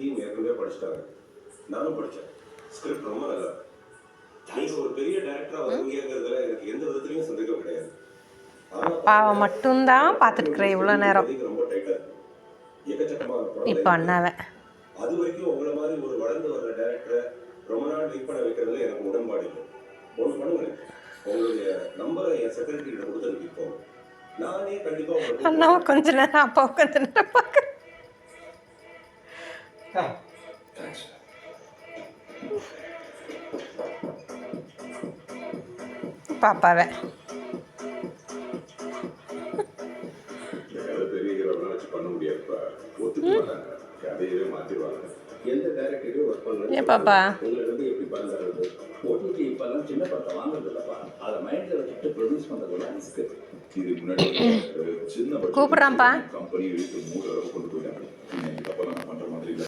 Team ஏற்கனவே படிச்சிட்டாங்க, நானும் படித்தேன். ஸ்கிரிப்ட் ரொம்ப நல்லா நீங்க ஒரு பெரிய டைரக்டரா வருவீங்கிறதுல எனக்கு எந்த விதத்துலையும் சந்தேகம் கிடையாது. அப்பாவை மட்டும்தான் பார்த்துட்டுருக்குறேன் இவ்வளோ நேரம். ரொம்ப டைட்டா இருக்கு. எக்கச்சக்கமான இப்போ அண்ணாவை அது வரைக்கும் உங்களை மாதிரி ஒரு வளர்ந்து வர்ற டைரக்டரை ரொம்ப நாள் வெயிட் பண்ண வைக்கிறதுல எனக்கு உடன்பாடு இல்லை. ஒன்று பண்ணுங்க, உங்களுடைய நம்பரை என் செக்ரட்டரி கிட்ட கொடுத்து அனுப்பிப்போம். நானே கண்டிப்பா அண்ணாவை கொஞ்ச நேரம் அப்பாவை கொஞ்ச நேரம் பார்க்குறேன். பாப்பாவை பெரிய ஹீரோலாம் வச்சு பண்ண முடியாதுப்பா. ஒத்துக்க மாட்டாங்க, கதையவே மாத்திடுவாங்க. எந்த டைரக்டரையும் ஒர்க் பண்ணணும். ஏன் பாப்பா உங்களுக்கு வந்து எப்படி பண்ணுறது? ஓடிடி இப்பெல்லாம் சின்ன படத்தை வாங்குறது இல்லப்பா, அதை மைண்டில் வச்சுட்டு ப்ரொடியூஸ் பண்ணுறதுல ரிஸ்க். இது முன்னாடி சின்ன கூப்பிட்றான்ப்பா கம்பெனி வீட்டு 3 அளவு கொண்டு போயிட்டாங்க. இதுக்கப்புறம் நான் பண்ணுற மாதிரி இல்லை.